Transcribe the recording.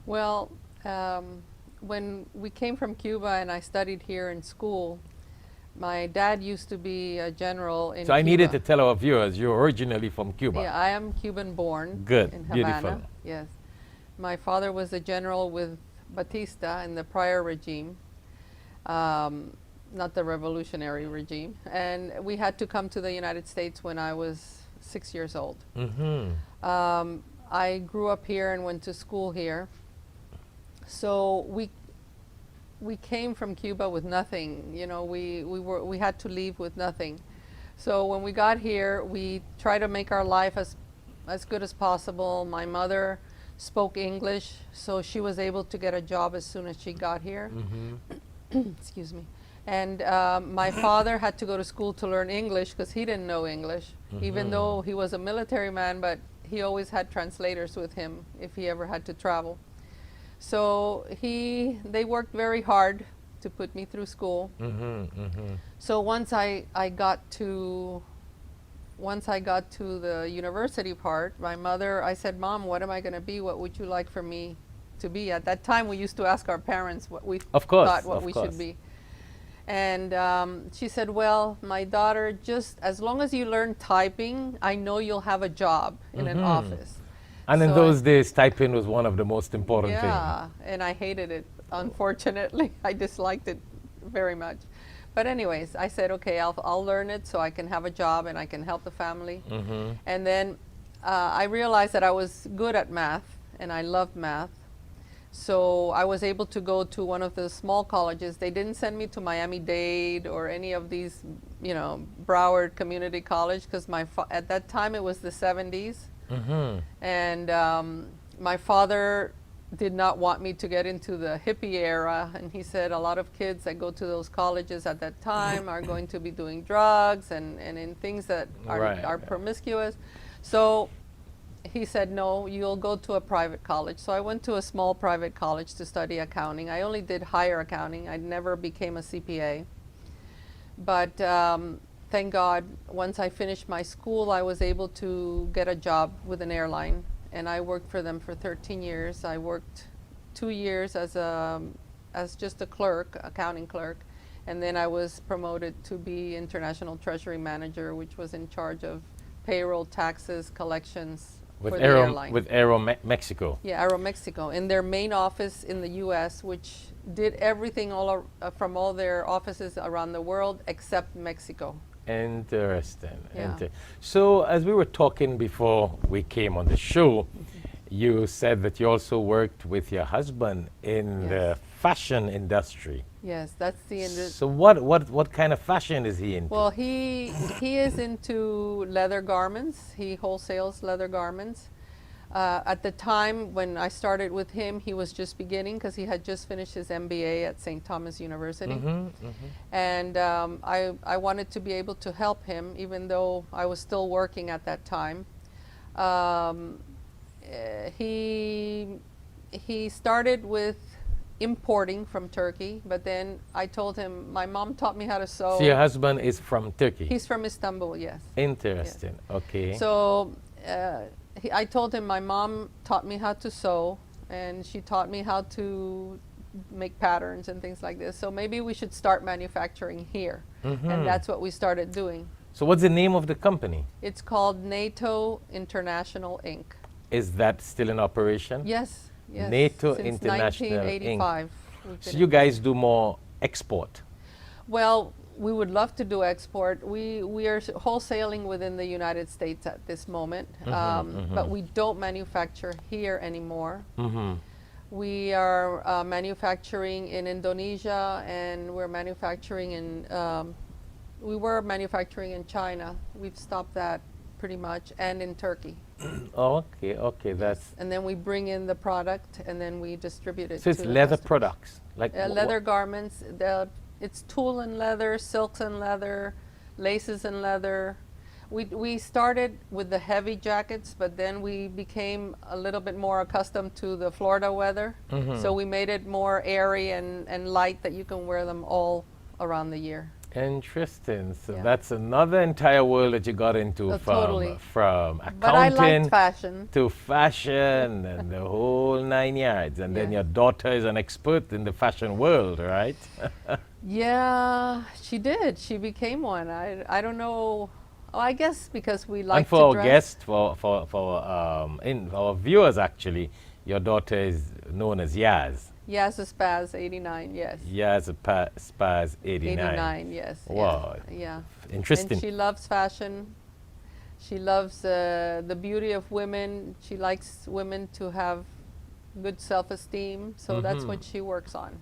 Well, when we came from Cuba and I studied here in school, my dad used to be a general in So I needed to Cuba. tell our viewers you're originally from Cuba. Yeah, I am Cuban born Good, in beautiful. Havana. Yes. My father was a general with Batista in the prior regime, not the revolutionary regime. And we had to come to the United States when I was 6 years old. I grew up here and went to school here. So we came from Cuba with nothing. You know, we had to leave with nothing. So when we got here, we tried to make our life as good as possible. My mother spoke English, so she was able to get a job as soon as she got here. Excuse me. And my father had to go to school to learn English because he didn't know English, even though he was a military man, but he always had translators with him if he ever had to travel. So they worked very hard to put me through school. So once I got to the university part, my mother, I said, "Mom, what am I going to be? What would you like for me to be?" At that time, we used to ask our parents what we thought we should be. And she said, "Well, my daughter, just as long as you learn typing, I know you'll have a job in an office." And in those days, typing was one of the most important things. Yeah, and I hated it, unfortunately. I disliked it very much. But anyways, I said, okay, I'll learn it so I can have a job and I can help the family. And then I realized that I was good at math and I loved math. So I was able to go to one of the small colleges. They didn't send me to Miami-Dade or any of these, you know, Broward Community College, because at that time it was the 70s. And my father did not want me to get into the hippie era, and he said a lot of kids that go to those colleges at that time are going to be doing drugs and in things that are promiscuous. So he said, no, you'll go to a private college. So I went to a small private college to study accounting. I only did higher accounting. I never became a CPA. But thank God, once I finished my school, I was able to get a job with an airline. And I worked for them for 13 years. I worked 2 years as just a clerk, accounting clerk. And then I was promoted to be International Treasury Manager, which was in charge of payroll, taxes, collections for the airline. With Mexico. Yeah, Mexico. In their main office in the U.S., which did everything from all their offices around the world except Mexico. Interesting. Yeah. So as we were talking before we came on the show, you said that you also worked with your husband in the fashion industry. Yes, that's the industry. So what kind of fashion is he into? Well, he is into leather garments. He wholesales leather garments. At the time when I started with him, he was just beginning because he had just finished his MBA at St. Thomas University. And I wanted to be able to help him, even though I was still working at that time. He started with importing from Turkey, but then I told him, my mom taught me how to sew. So your husband is from Turkey? He's from Istanbul, yes. Interesting, yes. Okay. So I told him my mom taught me how to sew, and she taught me how to make patterns and things like this. So maybe we should start manufacturing here. And that's what we started doing. So what's the name of the company? It's called NATO International Inc. Is that still in operation? Yes. Yes, NATO since International 1985. So you guys do more export? Well, we would love to do export. We are wholesaling within the United States at this moment, but we don't manufacture here anymore. We are manufacturing in Indonesia, and we're manufacturing in, we were manufacturing in China. We've stopped that pretty much, and in Turkey. Okay, okay, that's... And then we bring in the product, and then we distribute it. So it's leather products? Like leather garments. It's tulle and leather, silks and leather, laces and leather. We started with the heavy jackets, but then we became a little bit more accustomed to the Florida weather. So we made it more airy and light, that you can wear them all around the year. Interesting. So Yeah. that's another entire world that you got into Totally. from But I accounting liked fashion. to fashion and the whole 9 yards. And then Yes. your daughter is an expert in the fashion world, right? Yeah, she did. She became one. I don't know. Oh, I guess because we like And for to our dress. guests, for our viewers actually, your daughter is known as Yaz. Yes, a Spaz 89. Yes. Yaz Spaz 89. 89. Yes. Wow. Yeah. Interesting. And she loves fashion. She loves the beauty of women. She likes women to have good self-esteem. So that's what she works on.